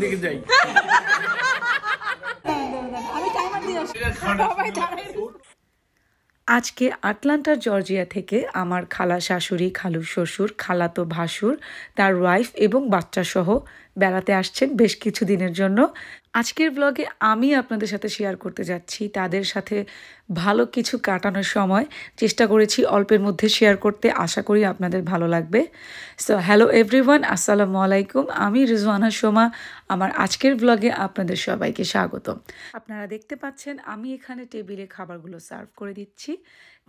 দিকে যাই আজকে আটলান্টা জর্জিয়া থেকে আমার খালা শাশুড়ি, খালু শ্বশুর, খালাতো ভাসুর, তার ওয়াইফ এবং বাচ্চা সহ বেড়াতে আসছেন বেশ কিছু দিনের জন্য। আজকের ব্লগে আমি আপনাদের সাথে শেয়ার করতে যাচ্ছি তাদের সাথে ভালো কিছু কাটানোর সময়। চেষ্টা করেছি অল্পের মধ্যে শেয়ার করতে, আশা করি আপনাদের ভালো লাগবে। সো হ্যালো এভরিওয়ান, আসসালামু আলাইকুম। আমি রিজওয়ানা সোমা, আমার আজকের ব্লগে আপনাদের সবাইকে স্বাগত। আপনারা দেখতে পাচ্ছেন আমি এখানে টেবিলে খাবারগুলো সার্ভ করে দিচ্ছি,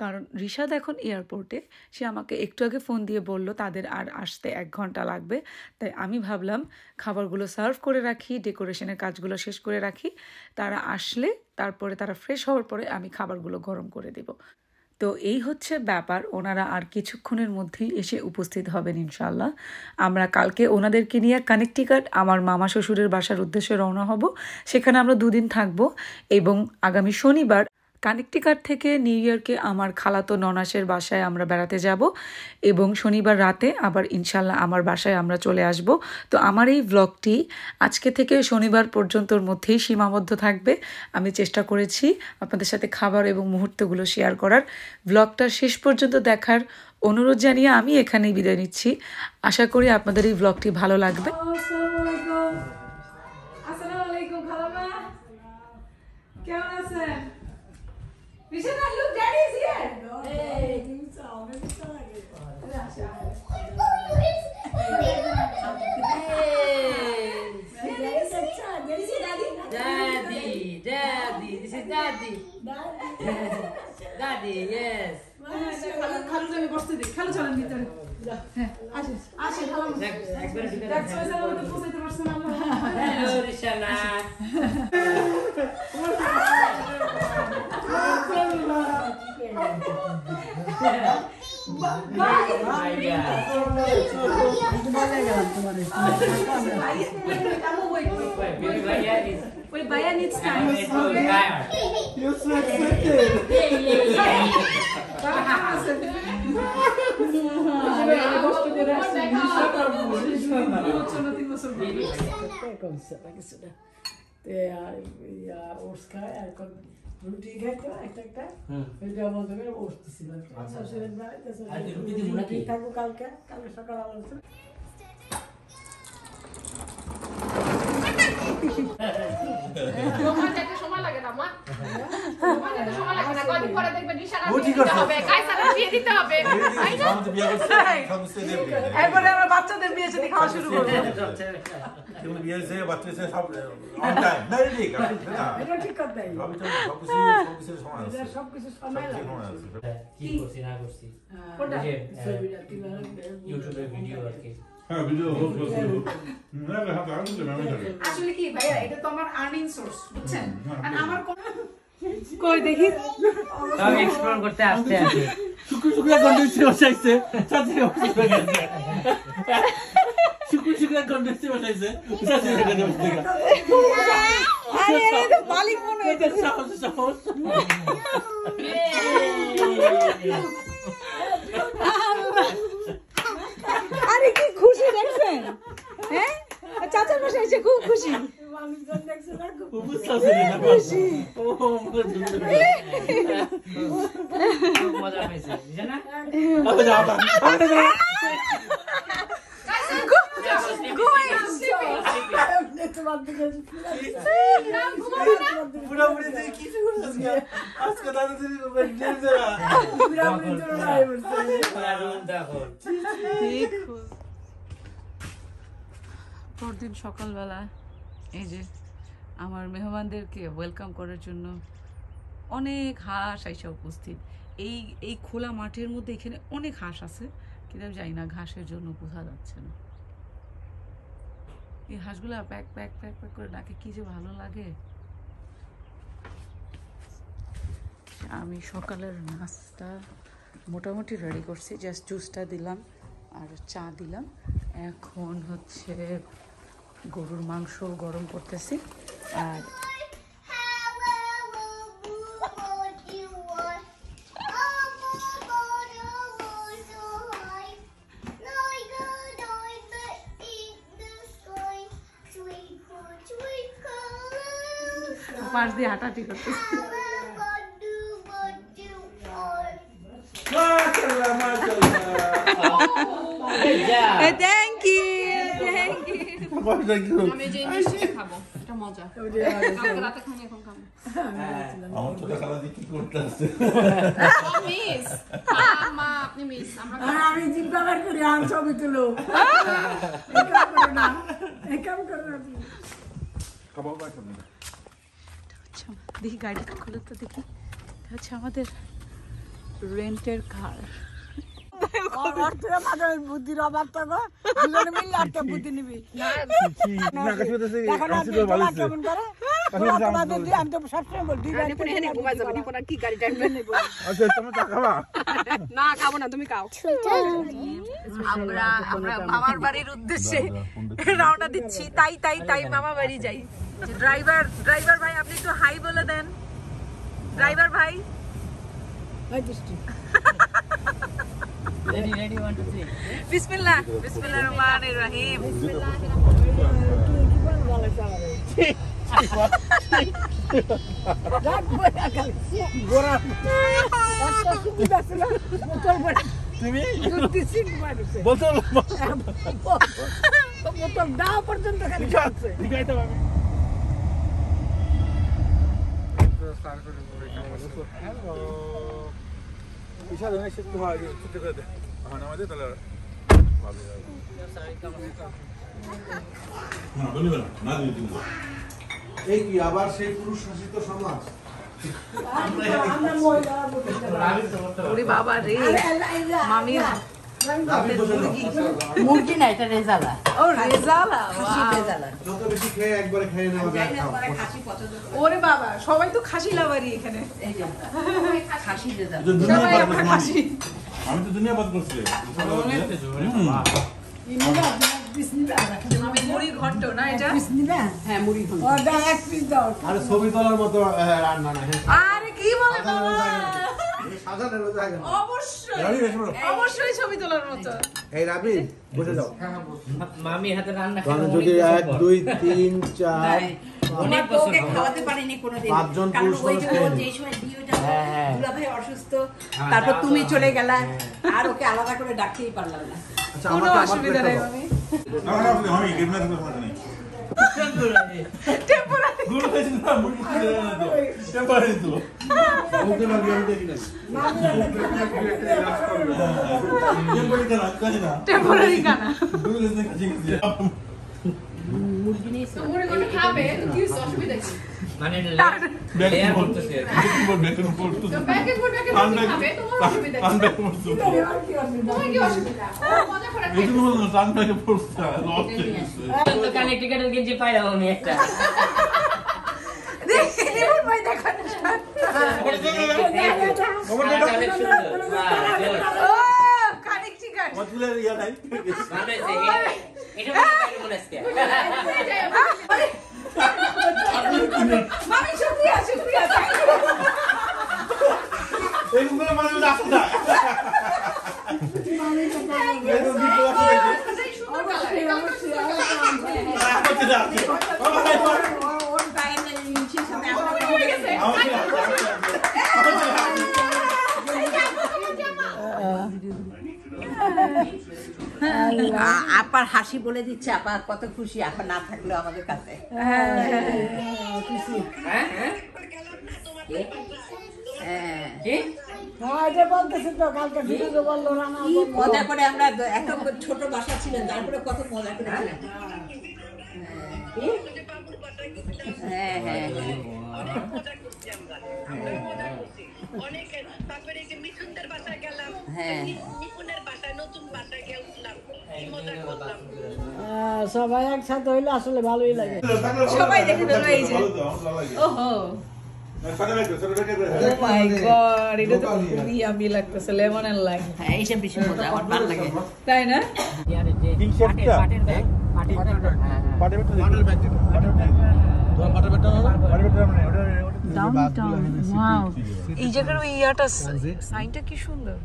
কারণ রিশাদ এখন এয়ারপোর্টে। সে আমাকে একটু আগে ফোন দিয়ে বলল তাদের আর আসতে 1 ঘন্টা লাগবে, তাই আমি ভাবলাম খাবারগুলো সার্ভ করে রাখি, ডেকোরেশনের কাজগুলো শেষ করে রাখি। তারা আসলে তারপরে তারা ফ্রেশ হওয়ার পরে আমি খাবারগুলো গরম করে দেব। তো এই হচ্ছে ব্যাপার। ওনারা আর কিছুক্ষণের মধ্যেই এসে উপস্থিত হবেন ইনশাল্লাহ। আমরা কালকে ওনাদেরকে নিয়ে কানেকটিকাট আমার মামা শ্বশুরের বাসার উদ্দেশ্যে রওনা হব। সেখানে আমরা 2 দিন থাকবো এবং আগামী শনিবার কানেকটিকাট থেকে নিউ ইয়র্কে আমার খালাতো ননাসের বাসায় আমরা বেড়াতে যাব এবং শনিবার রাতে আবার ইনশাল্লাহ আমার বাসায় আমরা চলে আসব। তো আমার এই ব্লগটি আজকে থেকে শনিবার পর্যন্তর মধ্যেই সীমাবদ্ধ থাকবে। আমি চেষ্টা করেছি আপনাদের সাথে খাবার এবং মুহূর্তগুলো শেয়ার করার। ব্লগটা শেষ পর্যন্ত দেখার অনুরোধ জানিয়ে আমি এখানেই বিদায় নিচ্ছি। আশা করি আপনাদের এই ব্লগটি ভালো লাগবে। কেমন আছেন? Rishana, look, Daddy is here. Hey. Daddy, this is Daddy. Daddy, yes. খালু আমি বসতে দিই। খালু চলেন ভিতরে। হ্যাঁ, আসেন। আসেন খালু। একবার ঢুকে দেখ সোজা মতো পৌঁছাতে পারছেন আল্লাহ। Hello, Rishana. Wait, Baya needs time. You're so excited. রুটি খাইতো একটা এটা বলতে গেলে বসতেছিল থাকবো কালকে সকাল আলোচনা। সময় লাগে না মা, সময় লাগে না। কদিন পরে দেখবেন নিশানা দিতে হবে, কাইসারা দিয়ে দিতে হবে। এরপরে আমরা বাচ্চাদের বিয়ে সাথে খাওয়া শুরু করব। এগুলো বিয়ে হয়েছে, বাচ্চা হয়েছে, সব অন টাইম ম্যারিড ঠিক এটা ঠিক কথা নাই, সবকিছু সময় আছে, সবকিছু সময় লাগে। কি করছি না করছি কোনটা ছবিটা ইউটিউবে ভিডিও আর কি। হ্যাঁ, ভিডিও আসলে কি ভাইয়া, এটা তো আমার আর্নিং সোর্স, বুঝছেন? আর আমার কই দেখি সব এক্সপ্লোর করতে আসতে আছে। শুক্র কন্ডেন্সে বসাইছে সাথে শুক্র কন্ডেন্সে বসাইছে সাথে দেখা আরে এটা তো মালিক মনে হইছে। সাহস আরে কি খুশি দেখছেন? হ্যাঁ, চাচার বাসায় এসে খুব খুশি। মানুষজন দেখছে না, খুব খুশি। মজা পাইছে জানা। পরদিন সকালবেলা এই যে আমার মেহমানদেরকে ওয়েলকাম করার জন্য অনেক হাঁস আইসা উপস্থিত। এই খোলা মাঠের মধ্যে এখানে অনেক হাঁস আছে, কিন্তু আমি জানি না ঘাসের জন্য বোঝা যাচ্ছে না। এই হাঁসগুলো প্যাক প্যাক প্যাক প্যাক করে ডাকে, কি যে ভালো লাগে। আমি সকালের নাস্তা মোটামুটি রেডি করছি, জাস্ট জুসটা দিলাম আর চা দিলাম। এখন হচ্ছে গরুর মাংস গরম করতেছি আর পাশ দিয়ে হাঁটাহাঁটি করতেছে। মাশাআল্লাহ মাশাআল্লাহ থ্যাংক ইউ থ্যাংক ইউ। আমি যে জিনিসটা খাবো এটা মজা কালকে রাতে খাইনি এখন খাবো আমার ছোট খালা দিয়ে কি করতেছে মিস মা আপনি মিস আমরা আমি জিজ্ঞাসা করি আমি ছবি তুলো এই কাম করো না খাবার বাকি নেই দেখি গাড়িটা খুলে তো দেখি। হচ্ছে আমাদের রেন্টের কার। বুদ্ধির অভাব তো গো দুজনে মিলে একটা বুদ্ধি নিবি কেমন করে আমি তো সবসময় বলি না খাবো না তুমি খাও আমরা মামার বাড়ির উদ্দেশ্যে রওনা দিচ্ছি। তাই মামা বাড়ি যাই। ড্রাইভার ভাই আপনি একটু হাই বলে দেন। ড্রাইভার ভাই Ready, 1, 2, 3. বিসমিল্লাহ বিসমিল্লাহির রহমানির রহিম। তুমি বোতল দাও পর্যন্ত খালি খাচ্ছে দিগাইতে পারবে ইশারা নেই সে তো হয় ছুটি করে দে এখন আমাদের তাহলে ভালো যাবে না বলিব না দিদি এই কি আবার সেই পুরুষ শাসিত সমাজ আমরা মহিলা ওরে বাবা রে মামি মুরগি না এটা রেজালা ও রেজালা যত বেশি খেয়ে একবারে খেয়ে নেওয়া যায় ওরে বাবা সবাই তো খাসি লাভারি এখানে। এই যে খাসি রেজালা সবাই আমরা খাসি। আমি তো দুনিয়া বাদ করছি মুড়ি ঘন্ট না এটা? হ্যাঁ মুড়ি ঘন্ট এক পিস দাও আরে ছবি তোলার মতো রান্না না আরে কি বলে বাবা সাজানোর জায়গা না। অবশ্যই ছবি তোলার মতো। এই রাবি বসে যাও মামি হাতে রান্না কারণ যদি 1 2 3 4 অনেক বছর খাওয়াতে পারিনি কোনোদিন পাঁচজন কারণ পুরুষ ওই মানুষ যে সময় ভিডিওটা দুলাভাই অসুস্থ তারপর তুমি চলে গেলা আর ওকে আলাদা করে ডাকতেই পারলাম না। আচ্ছা কোনো আমাকে অসুবিধা নেই মামি। না না আমি কিডন্যাপ করে মাঝে নেই টেম্পোরারি গুলো হয়েছে না মুড়ি করে না তো টেম্পারি তো বলতে পারবি আমি দেখি না টেম্পারি কেন কাজে না টেম্পোরারি কানা। গুলো হয়েছে কাজে মুরগি নিয়েছো তোমরা কোন খাবে তো কি অসুবিধা কি মানে ব্যাগ লেয়ার করতে করতেছে ব্যাগ করতে তো প্যাকেট খাবে তোমার অসুবিধা কি আন্ডা করতে তোমার কি অসুবিধা ও মজা করে এই জন্য বললাম টানটাকে পড়ছে লস তো কানেক্টিকেটের গেঞ্জি পাইলাম আমি একটা দেখি নিপুণ ভাই দেখেন অনেক সুন্দর ও কানেক্টিকেট মতলের ইয়া নাই ভালো হয়েছে এটা মনে আজকে মামি শুক্রিয়া শুক্রিয়া থ্যাংক ইউ। এইগুলো মানে আসে না এইগুলো দিতে আসে এই সুন্দর কালার এই কালারটা সুন্দর ওর গায়ের নিচের সাথে আমার হয়ে গেছে আপার হাসি বলে দিচ্ছে আপা কত খুশি আপা না থাকলেও আমাদের কাছে হ্যাঁ হ্যাঁ কি এটা বলতেছি তো কালকে ভিডিও বললো রান্না কি মজা করে আমরা এত ছোট বাসা ছিলেন তারপরে কত মজা করেছিলাম হ্যাঁ হ্যাঁ হ্যাঁ সবাই একসাথে হইলে আসলে ভালোই লাগে সবাই দেখে দিল এই যে ওহো ও মাই গড এটা তো খুবই ইয়ামি লাগতেছে লেমন এন্ড লাইম। হ্যাঁ এইসব বেশি মজা আমার ভালো লাগে তাই না? ইয়ারে যে কিং শেপটা পাটের ব্যাগ পাটের ব্যাগ তোমার পাটের ব্যাগটা না পাটের ব্যাগটা মানে ওটা ওয়াও এই জায়গার ওই ইয়াটা সাইনটা কি সুন্দর।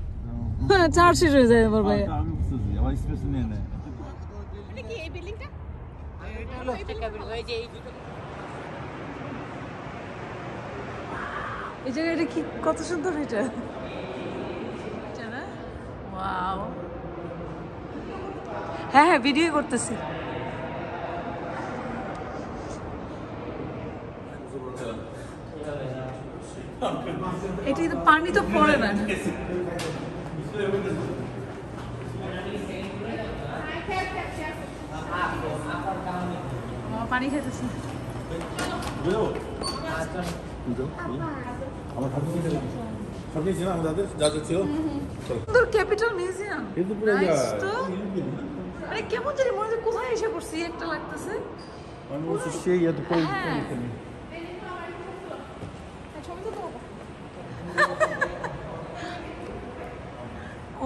হ্যাঁ চার্জশিট হয়ে যায় আমার ভাই। আমি বুঝতেছি আমার স্পেস নিয়ে নেয় মানে কি এই বিল্ডিংটা ওই যে এই দুটো এই জায়গাটা কি কত সুন্দর এটা, ওয়াও। হ্যাঁ হ্যাঁ ভিডিও করতেছি। এটা তো পানি তো পড়ে না। পানি খেতেছে। আমার সব কিছু ছিল আমাদের যা যা ছিল সুন্দর ক্যাপিটাল মিউজিয়াম। কিন্তু পুরো আরে কেমন জানি মনে হচ্ছে কোথায় এসে পড়ছি একটা লাগতেছে। আমি বলছি সেই এত কই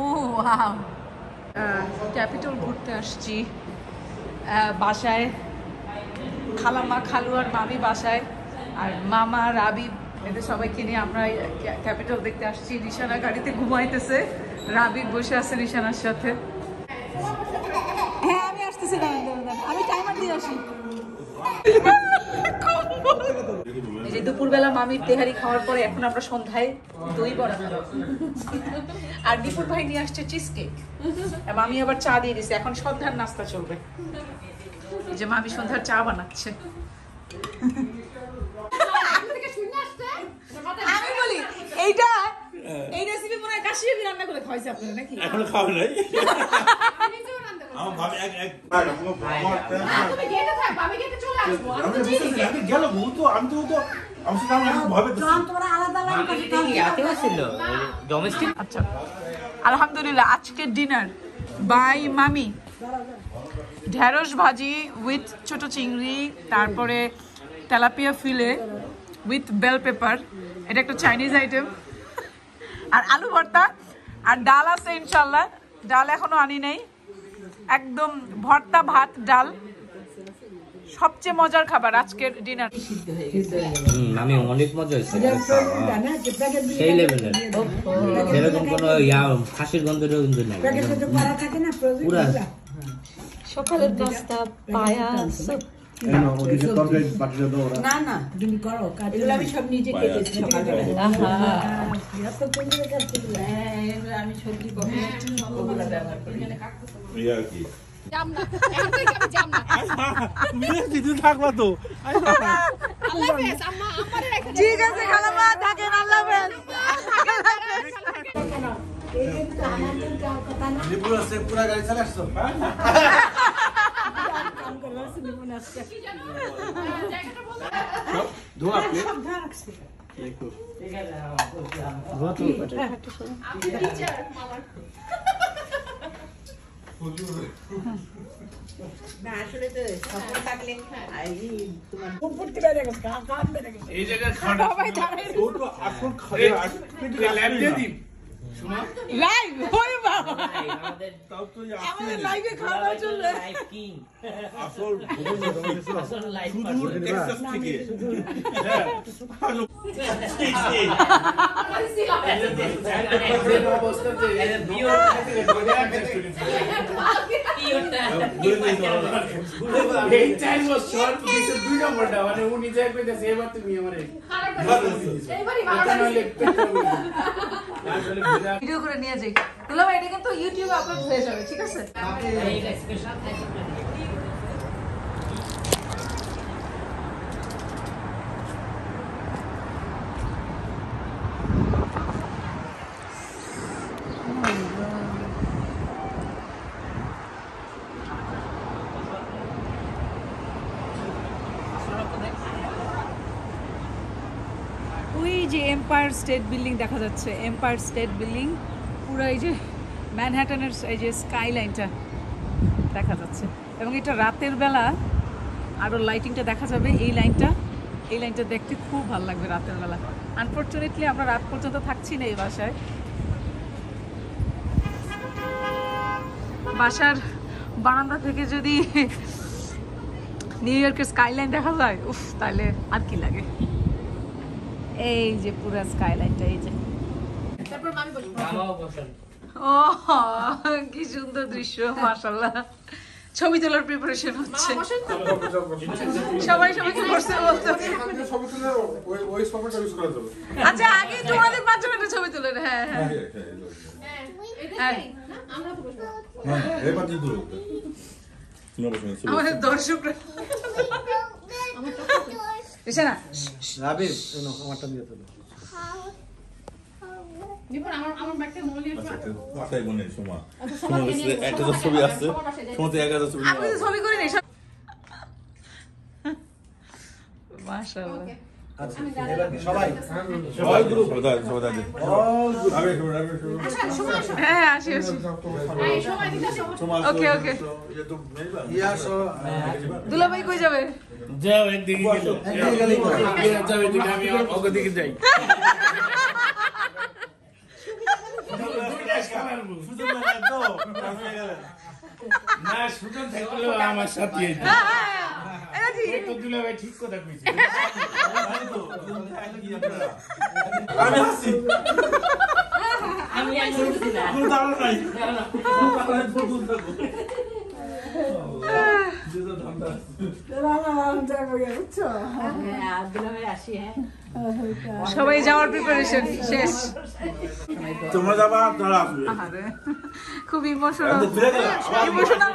ও ওয়াও, ক্যাপিটাল ঘুরতে আসছি। বাসায় খালাম্মা, খালু আর মামি বাসায়, আর মামা রাবিব এদের সবাইকে নিয়ে আমরা ক্যাপিটাল দেখতে আসছি। রিশানা গাড়িতে ঘুমাইতেছে, রাবিব বসে আছে রিশানার সাথে। হ্যাঁ আমি আসতেছি, আমি টাইমার দিয়ে আসি। এই যে দুপুরবেলা মামির তেহারি খাওয়ার পরে এখন আমরা সন্ধ্যায় দই বড়া খাবো। আর দীপুর ভাই নিয়ে আসছে চিজ কেক, মামি আবার চা দিয়ে দিছে। এখন সন্ধ্যার নাস্তা চলবে। এই যে মামি সন্ধ্যার চা বানাচ্ছে। আমি বলি এইটা এই রেসিপি মনে হয় কাশিয়ে রান্না করে খাওয়াইছে আপনারা নাকি? এখনো খাওয়া নাই। আমার ভাবি এক তুমি গেটে থাক, আমি গেটে চলে আসবো। আমি তো চিনি। আমি গেল তো আমি তো আমি তো আমি ভাবে তোমরা আলাদা লাইন ইয়াতেও ছিল ডোমেস্টিক। আচ্ছা আলহামদুলিল্লাহ আজকের ডিনার বাই মামি। ঢেঁড়স ভাজি উইথ ছোট চিংড়ি, তারপরে tilapia fillet with bell pepper, এটা একটা চাইনিজ আইটেম, আর আলু ভর্তা, আর ডাল আছে ইনশাল্লাহ। ডাল এখনো আনি নেই, একদম ভর্তা ভাত ডাল। সবচেয়ে মজার খাবার আজকের ডিনার। আমি অনেক মজা হয়েছে, সেই লেভেলের, সেরকম কোনো ফাঁসির গন্ধটাও কিন্তু নাই। পুরা সকালের নাস্তা পায়াস। না না তুমি করো, এগুলো আমি সব নিজে কেটেছি সকালবেলা। আমি সবজি ওগুলো ব্যবহার করি। জামনা এখন থেকে আমি জামনা। দিদি থাকবা তো। আল্লাহ হাফেজ আম্মা, আমারে রেখে দাও। ঠিক আছে খালাম্মা, থাকেন, আল্লাহ হাফেজ। পুরো সে পুরো গাড়ি চালা আসছো জায়গাটা বলো। ধোয়া আপনি আমি টিচার মামার। না আসলে তো স্বপ্ন থাকলে তোমার এই জায়গায় খাওয়া ও তো আসল খাওয়া ল্যাব দিয়ে দিন। লাইভ ওরে বাবা, আমাদের তাও তো আমাদের লাইভে খাওয়া চলবে। লাইফ কিং, আসল আসল লাইফ সুদূর টেক্সাস থেকে অবস্থা যে এই 4 বছর কিছু 2 নম্বরটা মানে উনি যাই কইতাছে এবার তুমি আমারে এইবারই ভালো ভিডিও করে নিয়ে যাই। দুলাভাই এটা কিন্তু ইউটিউবে আপলোড হয়ে যাবে, ঠিক আছে? ওই যে এম্পায়ার স্টেট বিল্ডিং দেখা যাচ্ছে, এম্পায়ার স্টেট বিল্ডিং পুরো এই যে ম্যানহাটনের এই যে স্কাই লাইনটা দেখা যাচ্ছে। এবং এটা রাতের বেলা আরও লাইটিংটা দেখা যাবে। এই লাইনটা দেখতে খুব ভালো লাগবে রাতের বেলা। আনফর্চুনেটলি আমরা রাত পর্যন্ত থাকছি না এই বাসার বারান্দা থেকে যদি নিউ ইয়র্কের স্কাইলাইন দেখা যায়, উফ তাহলে আর কি লাগে। এই যে পুরো স্কাইলাইনটা, এই যে তারপর আমি বলবো মামাও বসেন। ও কি সুন্দর দৃশ্য, মাশাআল্লাহ। ছবি তোলার প্রিপারেশন হচ্ছে মামা বসেন তো। সবাই সবাইকে বসতে বলতে ওই সফটটা ইউজ করা যাবে আচ্ছা আগে তোমাদের পাঁচজন একটা ছবি তোলেন হ্যাঁ হ্যাঁ হ্যাঁ, এদের হ্যাঁ। নেই, না? আমরা তো বসবো। এই পাতি দূর আমাদের দর্শকরা এসে না রাবির আমারটা দিয়ে তোলো নিপুণ, আমার ব্যাগটা মলিয়ে একটু মাথায় বনে সোমা আচ্ছা, সবার নিয়ে নিয়ে একটা বসো, ছবি সবার আছে পাশে যাই। তোমাতে এক হাজার ছবি আমি তো ছবি করি নাই মাশাআল্লাহ আমি দাঁড়ালাম। সবাই সবাই গ্রুপ সবাই রাবির আচ্ছা, সময় আসো। হ্যাঁ আসি আসি এই, সময় দিতে আসো। সোমা ওকে, ওকে। ये तो नहीं बात ইয়া সো দুলাভাই কই যাবে যাও একদিকে গেল একদিকে গেলেই তো। যাও এদিকে আমি ওকে দিকে যাই না সুজন থাকলেও আমার সাথে এটা ঠিক তো দুলাভাই ঠিক কথা কইছে আমি হাসি আমি একদম বুঝি না। কোনো দাঁড়ানো নাই হ্যাঁ, আর দুলাভাই আসি, হ্যাঁ। সবাই যাওয়ার প্রিপারেশন শেষ তোমরা যাবা আপনারা আসবে আরে খুব ইমোশনাল ফিরে গেলাম ইমোশনাল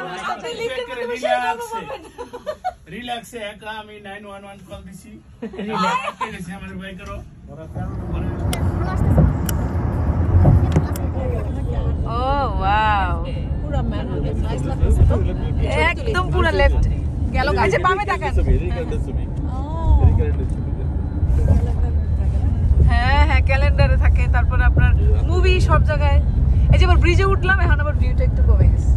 রিল্যাক্সে একা আমি 911 কল দিছি রিল্যাক্স আমার ভাই করো ও ওয়াও একদম পুরো লেফট গেল গাছে বামে তাকান হ্যাঁ হ্যাঁ ক্যালেন্ডারে থাকে তারপর আপনার মুভি সব জায়গায় এই যে আবার ব্রিজে উঠলাম এখন আবার ভিউটা একটু কমে গেছে